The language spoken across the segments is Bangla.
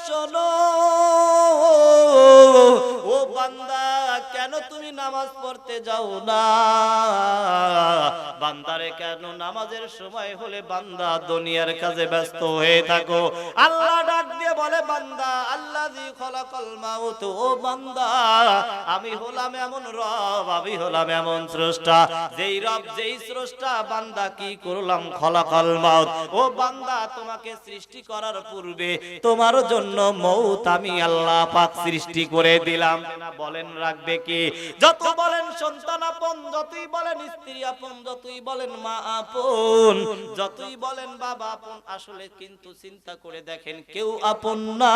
শোনো ও বান্দা কেন তুমি নামাজ পড়তে যাও না বান্দারে কেন নামাজের সময় হলে বান্দা দুনিয়ার কাজে ব্যস্ত হয়ে থাকো আল্লাহ ডাক দিয়ে বলে বান্দা আল্লাযী খলাকাল মাউত ও বান্দা আমি হলাম এমন রব আমি হলাম এমন স্রষ্টা যেই রব যেই স্রষ্টা বান্দা কি করলাম খলাকাল মাউত ও বান্দা তোমাকে সৃষ্টি করার পূর্বে তোমার জন্য মউত আমি আল্লাহ পাক সৃষ্টি করে দিলাম না বলেন রাখবে কি যত বলেন সন্তান আপন যতই বলেন স্ত্রী আপন যতই বলেন মা আপন যতই বলেন বাবা আপন আসলে কিন্তু চিন্তা করে দেখেন কেউ আপন না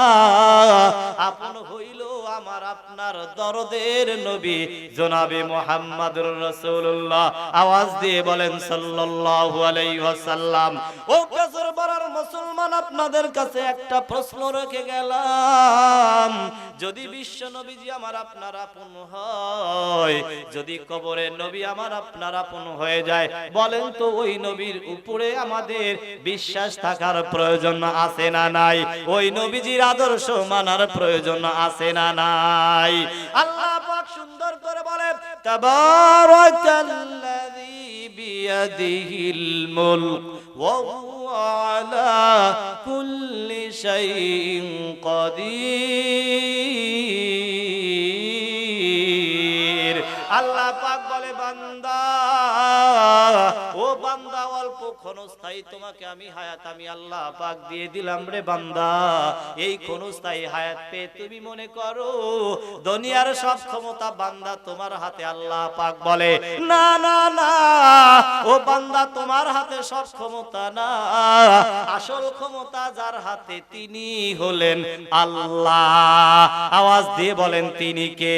আপন হইল আমার আপনার দরদের নবী জনাবে মুহাম্মদুর রাসূলুল্লাহ আওয়াজ দিয়ে বলেন সাল্লাল্লাহু আলাইহি ওয়াসাল্লাম ও কাসর বরার মুসলমান আপনাদের কাছে একটা প্রশ্ন রেখে গেলাম যদি বিশ্ব নবীজি আমার আপনার আপন হয় যদি কবরে নবী আমার আপনার আপন হয়ে যায় বলেন তো ওই নবীর উপরে আমাদের বিশ্বাস থাকার প্রয়োজন আছে না নাই ওই নবীজির আদর্শ মানার প্রয়োজন আছে না নাই আল্লাহ পাক সুন্দর করে বলে তাবারাকাল্লাযী বিয়াদিহিল মুলক ওয়া হুয়া আলা কুল্লি শাইইন কাদির আল্লাহ পাক বলে বান্দা ও বান্দা অল্প ক্ষণস্থায়ী তোমাকে আমি হায়াত আমি আল্লাহ পাক দিয়ে দিলাম রে বান্দা এই ক্ষণস্থায়ী হায়াত পেয়ে তুমি মনে করো দুনিয়ার সব ক্ষমতা বান্দা তোমার হাতে আল্লাহ পাক বলে না না না ও বান্দা তোমার হাতে সব ক্ষমতা না আসল ক্ষমতা যার হাতে তিনি হলেন আল্লাহ আওয়াজ দিয়ে বলেন তিনি কে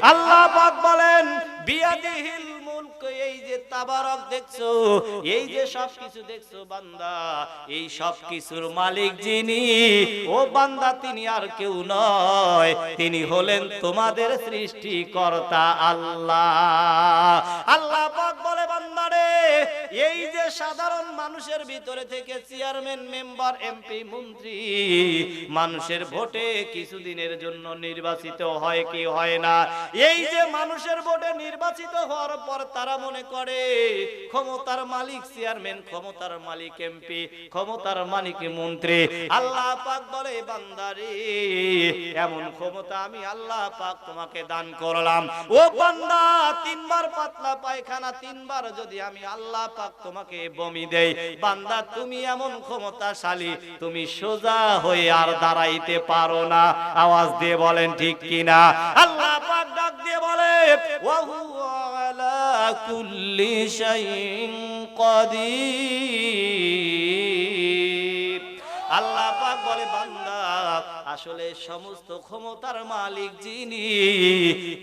আল্লাহ পাক বলেন বিয়াদিহিল মুলক এই যে তাবারক দেখছো এই যে সবকিছু দেখছো বান্দা এই সবকিছুর মালিক যিনি ও বান্দা তিনি আর কেউ নয় তিনি হলেন তোমাদের সৃষ্টিকর্তা আল্লাহ আল্লাহ পাক বলে বান্দারে এই যে সাধারণ মানুষের ভিতরে থেকে চেয়ারম্যান মেম্বার এমপি মন্ত্রী মানুষের ভোটে কিছুদিনের জন্য নির্বাচিত হয় কি হয় না এই যে মানুষের ভোটে নির্বাচিত হওয়ার পর তারা মনে করে ক্ষমতার মালিক চেয়ারম্যান ক্ষমতার মালিক এমপি ক্ষমতার মালিক মন্ত্রী আল্লাহ পাক বলে বান্দারে এমন ক্ষমতা আমি আল্লাহ পাক তোমাকে দান করলাম ও বান্দা তিনবার পাতলা পায়খানা তিনবার যদি আমি আল্লাহ পাক তোমাকে বমি দেই বান্দা তুমি এমন ক্ষমতাশালী তুমি সোজা হয়ে আর দাঁড়াইতে পারো না আওয়াজ দিয়ে বলেন ঠিক কিনা আল্লাহ পাক ডাক দিয়ে বলে ওয়া হুয়া আলা কুল্লি শাইইন কাদির আল্লাহ পাক বলে বান্দা আসলে সমস্ত ক্ষমতার মালিক যিনি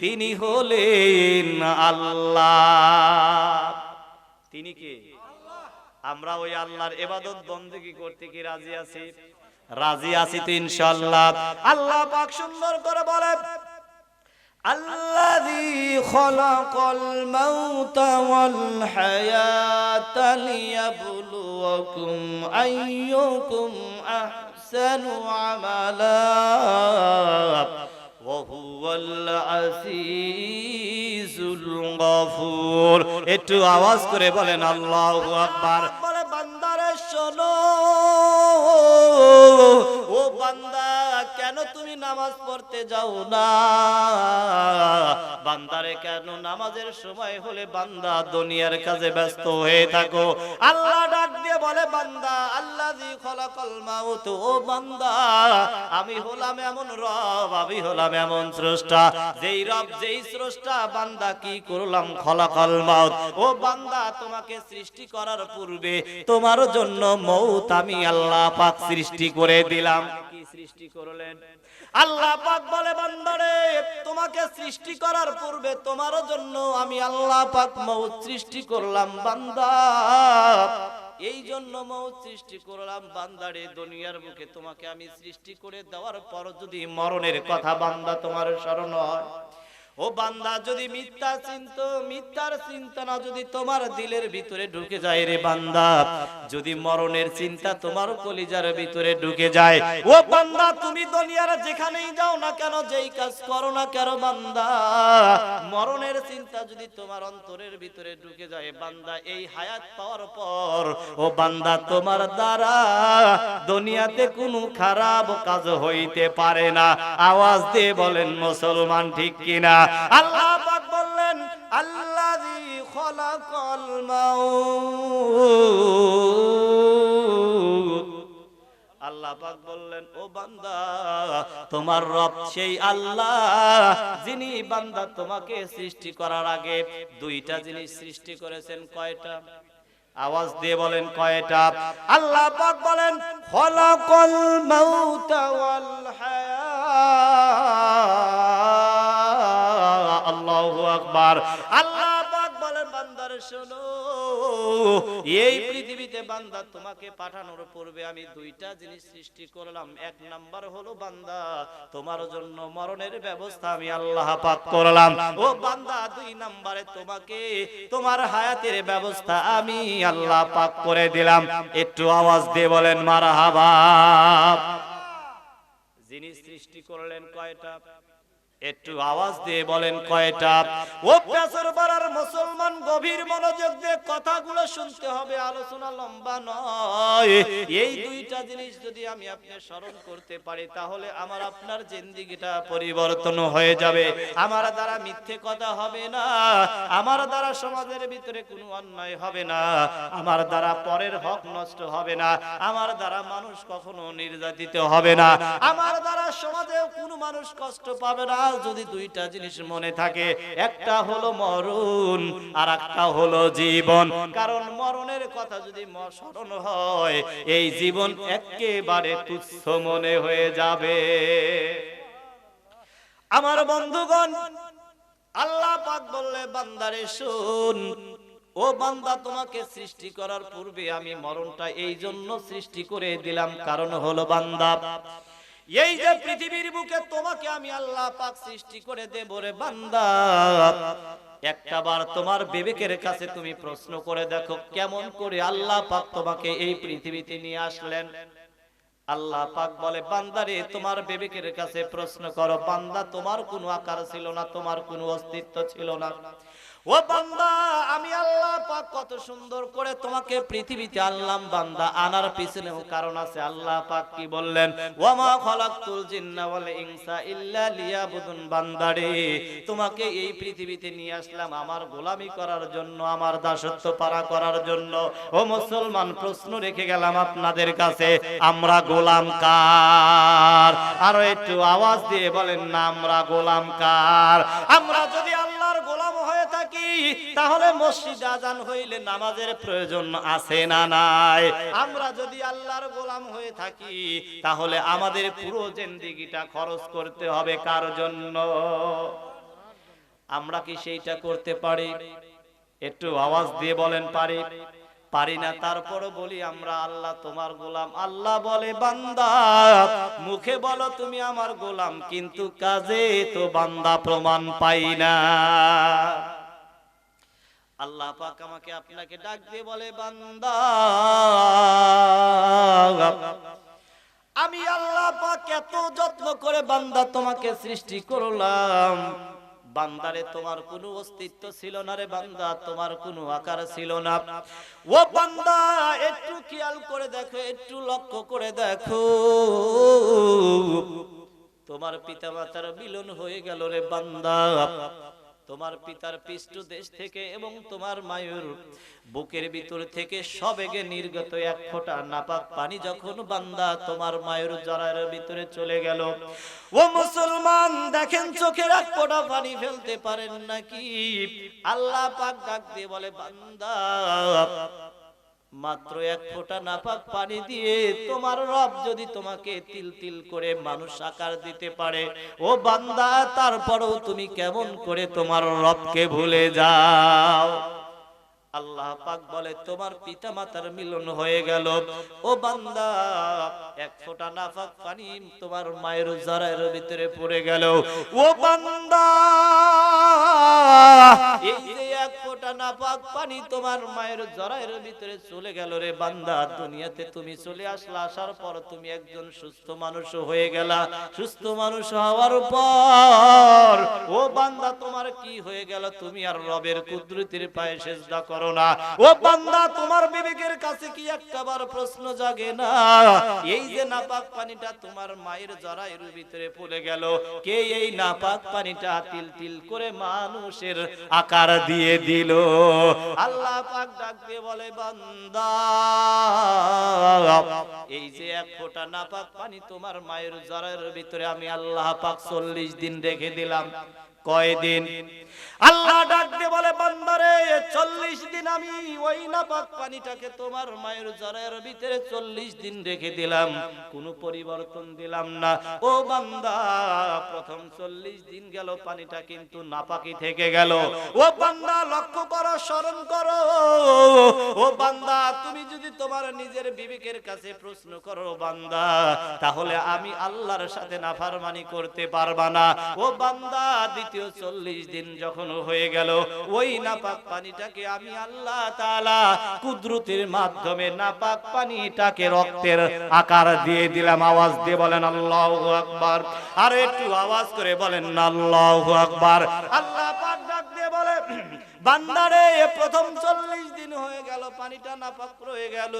তিনি হলেন আল্লাহ তিনি কে আমরা ওই আল্লাহর ইবাদত বندگی করতে কি রাজি আছি তো ইনশাআল্লাহ আল্লাহ পাক সুন্দর করে বলে আল্লাযী খলাকাল মাউতা ওয়াল হায়াতা লিয়াবলুয়াকুম আইয়ুকুম আহসানু আমালা ওয়া হুয়াল আজিজুল গফুর একটু আওয়াজ করে বলেন আল্লাহু আকবার বলে বান্দারে শোনো ও বান্দা কেন তুমি নামাজ পড়তে যাও না বান্দারে কেন নামাজের সময় হলে বান্দা দুনিয়ার কাজে ব্যস্ত হয়ে থাকো আল্লাহ ডাক দিয়ে বলে বান্দা আল্লাযী খলাকাল মাউত ও বান্দা আমি হলাম এমন রব আমি হলাম এমন স্রষ্টা যেই রব যেই স্রষ্টা বান্দা কি করলাম খলাকাল মাউত ও বান্দা তোমাকে সৃষ্টি করার পূর্বে তোমার জন্য মউত আমি আল্লাহ পাক সৃষ্টি করে দিলাম কি সৃষ্টি করলেন আল্লাহ পাক বলে বান্দারে তোমাকে সৃষ্টি করার পূর্বে তোমার জন্য আমি আল্লাহ পাক মউত সৃষ্টি করলাম বান্দা এই জন্য মউত সৃষ্টি করলাম বান্দারে দুনিয়ার বুকে তোমাকে আমি সৃষ্টি করে দেওয়ার পর যদি মরণের কথা বান্দা তোমার স্মরণ হয় ও বান্দা যদি মিথ্যার চিন্তা যদি তোমার দিলের ভিতরে ঢুকে যায় রে বান্দা, যদি মরণের চিন্তা তোমার কলিজার ভিতরে ঢুকে যায়, ও বান্দা তুমি দুনিয়ার যেখানেই যাও না কেন, যেই কাজ করো না কেন বান্দা, মরণের চিন্তা যদি তোমার অন্তরের ভিতরে ঢুকে যায় বান্দা, এই হায়াত পাওয়ার পর ও বান্দা তোমার দ্বারা দুনিয়াতে কোনো খারাপ কাজ হইতে পারে না। আওয়াজ দিয়ে বলেন মুসলমান ঠিক কিনা? আল্লাহ পাক বললেন আল্লাযী খলাকাল মাউত, আল্লাহ পাক বললেন ও বান্দা তোমার রব সেই আল্লাহ যিনি বান্দা তোমাকে সৃষ্টি করার আগে দুইটা জিনিস সৃষ্টি করেছেন। কয়টা? আওয়াজ দিয়ে বলেন কয়টা? আল্লাহ পাক বলেন খলাকাল মাউতা ওয়াল হায়াত। আল্লাহু আকবার। আল্লাহ পাক বলেন বান্দার শোনো, এই পৃথিবীতে বান্দা তোমাকে পাঠানোর পূর্বে আমি দুইটা জিনিস সৃষ্টি করলাম। এক নাম্বার হলো বান্দা তোমার জন্য মরণের ব্যবস্থা আমি আল্লাহ পাক করলাম। ও বান্দা দুই নাম্বারে তোমাকে তোমার হায়াতের ব্যবস্থা আমি আল্লাহ পাক করে দিলাম। একটু আওয়াজ দিয়ে বলেন মারহাবা। জিনিস সৃষ্টি করলেন কয়টা? একটু আওয়াজ দিয়ে বলেন কয়টা? ও পেছর পাড়ার মুসলমান গভীর মনোযোগ দিয়ে কথাগুলো শুনতে হবে, আলোচনা লম্বা নয়। এই দুইটা জিনিস যদি আমি আপনি স্মরণ করতে পারি তাহলে আমার আপনার জিন্দেগিটা পরিবর্তন হয়ে যাবে। আমার দ্বারা মিথ্যে কথা হবে না, আমার দ্বারা সমাজের ভিতরে কোনো অন্যায় হবে না, আমার দ্বারা পরের হক নষ্ট হবে না, আমার দ্বারা মানুষ কখনো নির্যাতিত হবে না, আমার দ্বারা সমাজে কোনো মানুষ কষ্ট পাবে না। যদি দুইটা জিনিস মনে থাকে, একটা হলো মরণ আর একটা হলো জীবন। কারণ মরণের কথা যদি স্মরণ হয় এই জীবন একেবারে তুচ্ছ মনে হয়ে যাবে। আমার বন্ধুগণ, আল্লাহ পাক বললে বান্দারে শোন, ও বান্দা তোমাকে সৃষ্টি করার পূর্বে আমি মরণটা এই জন্য সৃষ্টি করে দিলাম, কারণ হলো বান্দা এই যে পৃথিবীর বুকে তোমাকে আমি আল্লাহ পাক সৃষ্টি করে দেব রে বান্দা, একটাবার তোমার বিবেকের কাছে তুমি প্রশ্ন করে দেখো কেমন করে আল্লাহ পাক তোমাকে এই পৃথিবীতে নিয়ে আসলেন। আল্লাহ পাক বলে বান্দারে তোমার বিবেকের কাছে প্রশ্ন করো, বান্দা তোমার কোনো আকার ছিল না, তোমার কোনো অস্তিত্ব ছিল না। ও বান্দা আমি আল্লাহ পাক কত সুন্দর করে তোমাকে পৃথিবীতে আনলাম। বান্দা আনার পিছনেও কারণ আছে। আল্লাহ পাক কি বললেন? ওয়ামা খালাকতুল জিন্না ওয়াল ইনসা ইল্লা লিয়াবুদুন। বান্দারে তোমাকে এই পৃথিবীতে নিয়ে আসলাম আমার গোলামি করার জন্য, আমার দাসত্ব পালন করার জন্য। ও মুসলমান, প্রশ্ন রেখে গেলাম আপনাদের কাছে, আমরা গোলাম কার? আরো একটু আওয়াজ দিয়ে বলেন না, আমরা গোলাম কার? আমরা যদি আল্লাহর গোলাম হয়ে থাকি তাহলে মসজিদে আযান হইলে নামাজের প্রয়োজন আছে না নাই? আমরা যদি আল্লাহর গোলাম হয়ে থাকি তাহলে আমাদের পুরো জিন্দেগিটা খরচ করতে হবে কার জন্য? আমরা কি সেইটা করতে পারি? একটু আওয়াজ দিয়ে বলেন পারি? পারি না। তারপরও বলি আমরা আল্লাহ তোমার গোলাম। আল্লাহ বলে বান্দা মুখে বলো তুমি আমার গোলাম, কিন্তু কাজে তো বান্দা প্রমাণ পাই না। আল্লাহ পাক আমাকে আপনাকে ডাক দিয়ে বলে বান্দা আমি আল্লাহ পাক এত যত্ন করে বান্দা তোমাকে সৃষ্টি করলাম, বান্দারে তোমার কোনো অস্তিত্ব ছিল না রে বান্দা, তোমার কোনো আকার ছিল না। ও বান্দা একটু খেয়াল করে দেখো, একটু লক্ষ্য করে দেখো, তোমার পিতামাতার মিলন হয়ে গেল রে বান্দা। তোমার পিতার পৃষ্ঠদেশ থেকে এবং তোমার মায়ের বুকের ভিতর থেকে সবেগে নির্গত এক ফোঁটা নাপাক পানি যখন বান্দা তোমার মায়ের জরার ভিতরে চলে গেল, ও মুসলমান দেখেন চোখের এক ফোঁটা পানি ফেলতে পারেন নাকি? আল্লাহ পাক ডাক দিয়ে বলে বান্দা মাত্র এক ফোঁটা নাপাক পানি দিয়ে তোমার রব যদি তোমাকে তিল তিল করে মানুষ আকার দিতে পারে, ও বান্দা তারপরেও তুমি কেমন করে তোমার রবকে ভুলে যাও? আল্লাহ পাক বলে তোমার পিতা মাতার মিলন হয়ে গেল। ও বান্দা, এক ফোঁটা নাপাক পানি তোমার মায়ের জারার ভিতরে পড়ে গেল। ও বান্দা, এই যে এক ফোঁটা নাপাক পানি তোমার মায়ের জারার ভিতরে চলে গেল রে বান্দা, দুনিয়াতে তুমি চলে আসলা, আসার পর তুমি একজন সুস্থ মানুষ হয়ে গেলা। সুস্থ মানুষ হওয়ার পর ও বান্দা তোমার কি হয়ে গেল? তুমি আর রবের কুদরতের পায়ে সিজদা করো না। ও বান্দা, তোমার বিবেকের কাছে কি একটাবার প্রশ্ন জাগে না? এই যে নাপাক পানিটা তোমার মায়ের জরায়ুর ভিতরে পড়ে গেল, কে এই নাপাক পানিটা তিল তিল করে মানুষের আকার দিয়ে দিল? আল্লাহ পাক ডাক দিয়ে বলে বান্দা, এই যে এক ফোঁটা নাপাক পানি তোমার মায়ের জরায়ুর ভিতরে আমি আল্লাহ পাক 40 দিন রেখে দিলাম। কয়দিন? আল্লাহ ডাক দিয়ে বলে বান্দারে, 40 দিন আমি ওই নাপাক পানিটাকে তোমার মায়ের জারার ভিতরে 40 দিন রেখে দিলাম, কোনো পরিবর্তন দিলাম না। ও বান্দা, প্রথম 40 দিন গেল, পানিটা কিন্তু নাপাকি থেকে গেল। ও বান্দা, লক্ষ্য করো, স্মরণ করো। ও বান্দা, তুমি যদি তোমার নিজের বিবেকের কাছে প্রশ্ন করো বান্দা, তাহলে আমি আল্লাহর সাথে নাফরমানি করতে পারবা না। ও বান্দা, দ্বিতীয় 40 দিন যখন হয়ে গেল, ওই নাপাক পানিটাকে আমি আল্লাহ তাআলা কুদরতের মাধ্যমে নাপাক পানিটাকে রক্তের আকার দিয়ে দিলাম। আওয়াজ দিয়ে বলেন আল্লাহু আকবার। আর একটু আওয়াজ করে বলেন আল্লাহু আকবার। আল্লাহ পাক ডাক দিয়ে বলে বান্দারে, প্রথম 40 দিন হয়ে গেল, পানিটা নাপাক রয়ে গেল।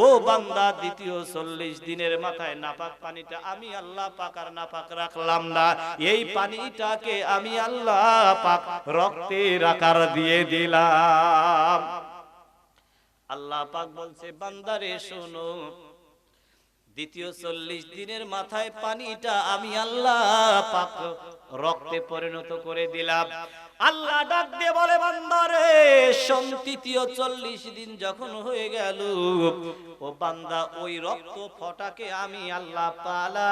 ও বান্দা, দ্বিতীয় 40 দিনের মাথায় নাপাক পানিটা আমি আল্লাহ পাক আর নাপাক রাখলাম না, এই পানিটাকে আমি আল্লাহ পাক রক্তের আকার দিয়ে দিলাম। আল্লাহ পাক বলছে বান্দারে শোনো, দ্বিতীয় 40 দিনের মাথায় পানিটা আমি আল্লাহ পাক রক্তে পরিণত করে দিলাম। আল্লাহ ডাক দিয়ে বলে বান্দারে শোন, তৃতীয় 40 দিন যখন হয়ে গেল, ও বান্দা, ওই রক্ত ফোঁটাকে আমি আল্লাহ তাআলা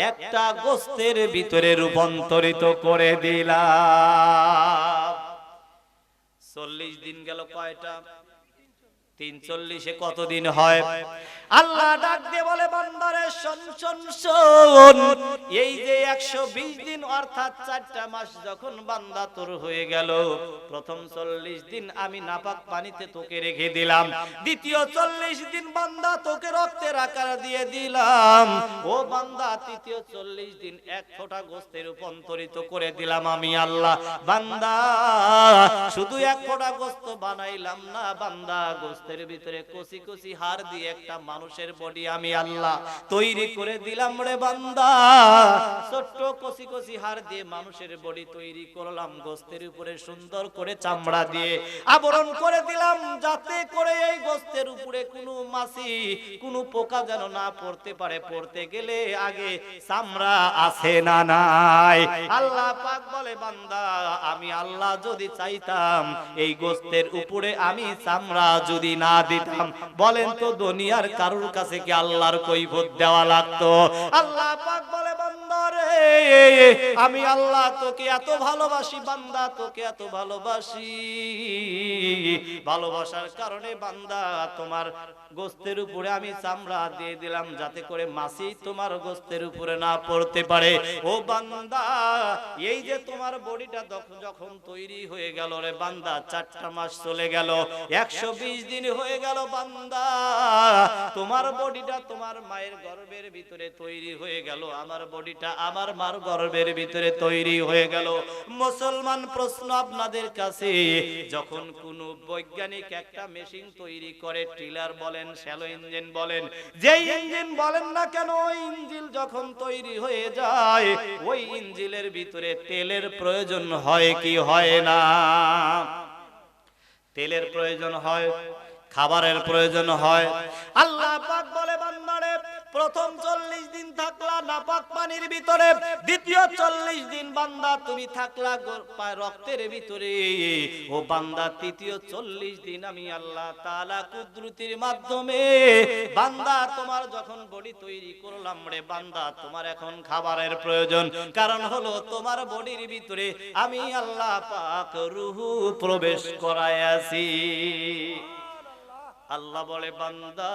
একটা গোশতের ভিতরে রূপান্তরিত করে দিলাম। 40 দিন গেল, কয়টা? 340 এ কতদিন হয়? আল্লাহ ডাক দিয়ে বলে বান্দারে শোন শোন শোন, এই যে 120 দিন অর্থাৎ 4টা মাস যখন বান্দা তোর হয়ে গেল, প্রথম 40 দিন আমি নাপাক পানিতে তোকে রেখে দিলাম, দ্বিতীয় 40 দিন বান্দা তোকে রক্তের আকার দিয়ে দিলাম। ও বান্দা, তৃতীয় 40 দিন এক ফোঁটা গোশতে রূপান্তরিত করে দিলাম আমি আল্লাহ। বান্দা, শুধু এক ফোঁটা গোশত বানাইলাম না বান্দা, গোশতের ভিতরে কচি কচি হাড় দিয়ে একটা মানুষের বডি আমি আল্লাহ তৈরি করে দিলাম রে বান্দা। ছোট্ট কচি কচি হাড় দিয়ে মানুষের বডি তৈরি করলাম, গোশতের উপরে সুন্দর করে চামড়া দিয়ে আবরণ করে দিলাম, যাতে করে এই গোশতের উপরে কোনো মাছি, কোনো পোকা যেন না পড়তে পারে। পড়তে গেলে আগে চামড়া আছে না নাই? আল্লাহ পাক বলে বান্দা, আমি আল্লাহ যদি চাইতাম এই গোশতের উপরে আমি চামড়া যদি না দিতাম, বলেন তো দুনিয়ার কারোর কাছে কি আল্লাহর কৈফিয়ত দেওয়া লাগতো? আল্লাহ পাক বলে বান্দারে, আমি আল্লাহ তোকে এত ভালোবাসি বান্দা, তোকে এত ভালোবাসি, ভালোবাসার কারণে বান্দা তোমার গোশতের উপরে আমি চামড়া দিয়ে দিলাম, যাতে করে মাছি তোমার গোশতের উপরে না পড়তে পারে। ও বান্দা, এই যে তোমার বডিটা যখন তৈরি হয়ে গেল রে বান্দা, 4টা মাস চলে গেল, 120 দিন হয়ে গেল বান্দা, তোমার বডিটা তোমার মায়ের গর্ভের ভিতরে তৈরি হয়ে গেল, আমার বডিটা আমার মার গর্ভের ভিতরে তৈরি হয়ে গেল। মুসলমান, প্রশ্ন আপনাদের কাছে, যখন কোন বৈজ্ঞানিক একটা মেশিন তৈরি করে, ট্রিলার বলেন, শ্যালো ইঞ্জিন বলেন, যেই ইঞ্জিন বলেন না কেন, ওই ইঞ্জিন যখন তৈরি হয়ে যায়, ওই ইঞ্জিনের ভিতরে তেলের প্রয়োজন হয় কি হয় না? তেলের প্রয়োজন হয়, খাবারের প্রয়োজন হয়। আল্লাহ পাক বলে বান্দারে প্রথম 40 দিন থাকলা নাপাক পানির ভিতরে, দ্বিতীয় 40 দিন বান্দা তুমি থাকলা রক্তের ভিতরে। ও বান্দা তৃতীয় 40 দিন আমি আল্লাহ তাআলা কুদরতির মাধ্যমে বান্দা তোমার যখন বডি তৈরি করলাম রে বান্দা, তোমার এখন খাবারের প্রয়োজন। কারণ হলো তোমার বডির ভিতরে আমি আল্লাহ পাক রূহ প্রবেশ করাইয়াছি। আল্লাহ বলে বান্দা,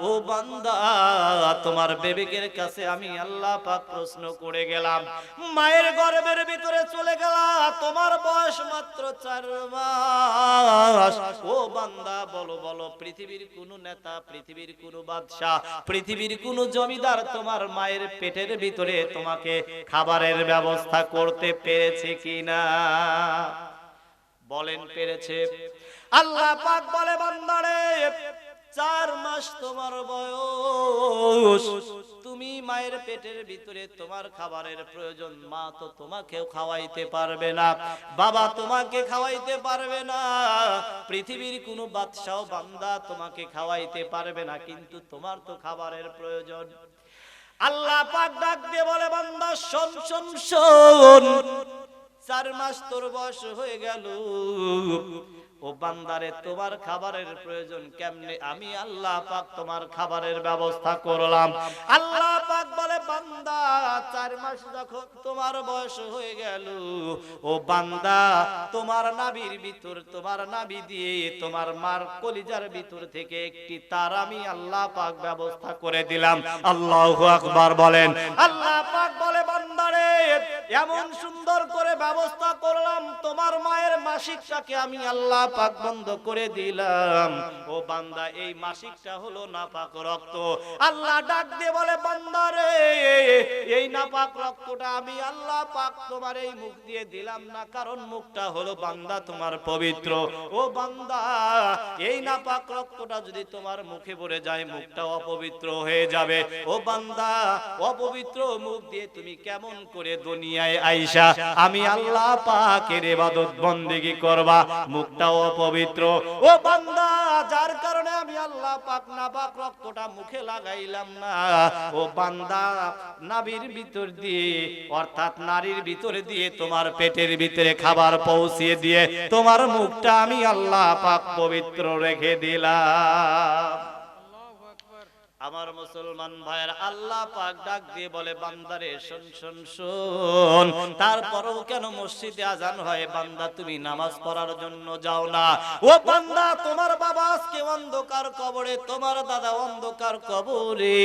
ও বান্দা, তোমার বিবেকের কাছে আমি আল্লাহ পাক প্রশ্ন করে গেলাম। মায়ের গর্ভের ভিতরে চলে গেলা, তোমার বয়স মাত্র 4 মাস। ও বান্দা বলো বলো, পৃথিবীর কোন নেতা, পৃথিবীর কোন বাদশা, পৃথিবীর কোন জমিদার তোমার মায়ের পেটের ভিতরে তোমাকে খাবারের ব্যবস্থা করতে পেরেছে কিনা? বলেন পেরেছে? আল্লাহ পাক বলে বান্দারে, 4 মাস তোমার বয়স, তুমি মায়ের পেটের ভিতরে তোমার খাবারের প্রয়োজন। মা তো তোমাকেও খাওয়াইতে পারবে না, বাবা তোমাকে খাওয়াইতে পারবে না, পৃথিবীর কোনো বাদশা বান্দা তোমাকে খাওয়াইতে পারবে না, কিন্তু তোমার তো খাবারের প্রয়োজন। আল্লাহ পাক ডাক দিয়ে বলে বান্দা, শোন শোন শোন, 4 মাস তোর বয়স হয়ে গেল। ও বান্দারে, তোমার খাবারের প্রয়োজন কেমনে? আমি আল্লাহ পাক তোমার খাবারের ব্যবস্থা করলাম। আল্লাহ পাক বলে বান্দা, 4 মাস যখন তোমার বয়স হয়ে গেল, ও বান্দা, তোমার নাভির ভিতর, তোমার নাভি দিয়ে তোমার মার কলিজার ভিতর থেকে একটি তার আমি আল্লাহ পাক ব্যবস্থা করে দিলাম। আল্লাহু আকবার বলেন। আল্লাহ পাক বলে বান্দারে, এমন সুন্দর করে ব্যবস্থা করলাম, তোমার মায়ের মাসিকটাকে আমি আল্লাহ পাক বন্ধ করে দিলাম। ও বান্দা, এই মাসিকটা হলো নাপাক রক্ত। আল্লাহ ডাক দিয়ে বলে বান্দারে, এই নাপাক রক্তটা আমি আল্লাহ পাক তোমার এই মুখ দিয়ে দিলাম না, কারণ মুখটা হলো বান্দা তোমার পবিত্র। ও বান্দা, এই নাপাক রক্তটা যদি তোমার মুখে পড়ে যায়, মুখটা অপবিত্র হয়ে যাবে। ও বান্দা, অপবিত্র মুখ দিয়ে তুমি কেমন করে দুনিয়ায় আইসা আমি আল্লাহ পাকের ইবাদত বন্দেগী করবা? মুখটাও অপবিত্র। ও বান্দা, যার কারণে আমি আল্লাহ পাক নাপাক রক্তটা মুখে লাগাইলাম না। ও বান্দা, নাভির ভিতর দিয়ে অর্থাৎ নারীর ভিতরে দিয়ে তোমার পেটের ভিতরে খাবার পৌঁছিয়ে দিয়ে তোমার মুখটা আমি আল্লাহ পাক পবিত্র রেখে দিলাম। আমার মুসলমান ভাইয়ের, আল্লাহ পাক ডাক দিয়ে বলে বান্দারে, শোন শোন শোন, তারপরেও কেন মসজিদে আজান হয় বান্দা তুমি নামাজ পড়ার জন্য যাও না? ও বান্দা, তোমার বাবা আজকে অন্ধকার কবরে, তোমার দাদা অন্ধকার কবরে,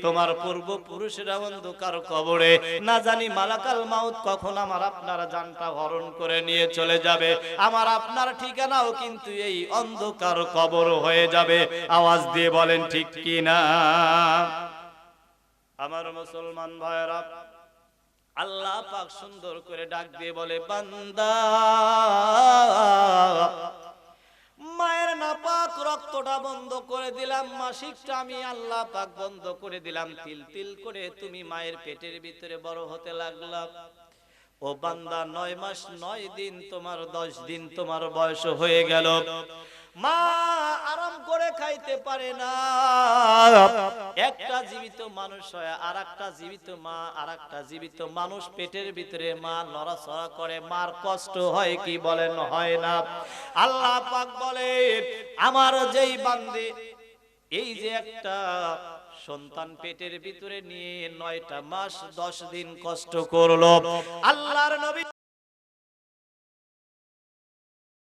তোমার পূর্বপুরুষেরা অন্ধকার কবরে, না জানি মালাকাল মাউত কখন আমার আপনার জানটা হরণ করে নিয়ে চলে যাবে। আমার আপনার ঠিকানাও কিন্তু এই অন্ধকার কবর হয়ে যাবে। আওয়াজ দিয়ে বলেন ঠিক কি না? আমার মুসলমান ভাইরা, আল্লাহ পাক সুন্দর করে ডাক দিয়ে বলে বান্দা, মায়ের নাপাক রক্তটা বন্ধ করে দিলাম, মাসিকটা আমি আল্লাহ পাক বন্ধ করে দিলাম। তিল তিল করে তুমি মায়ের পেটের ভিতরে বড় হতে লাগলা। ও বান্দা, 9 মাস 9 দিন তোমার 10 দিন তোমার বয়স হয়ে গেল। মা আরাম করে খাইতে পারে না। একটা জীবিত মানুষ হয়, আর একটা জীবিত মা, আর একটা জীবিত মানুষ পেটের ভিতরে মা নড়াচড়া করে, মার কষ্ট হয় কি বলেন? হয় না? আল্লাহ পাক বলে, আমার যেই বান্দে এই যে একটা সন্তান পেটের ভিতরে নিয়ে 9টা মাস 10 দিন কষ্ট করলো, আল্লাহর নবী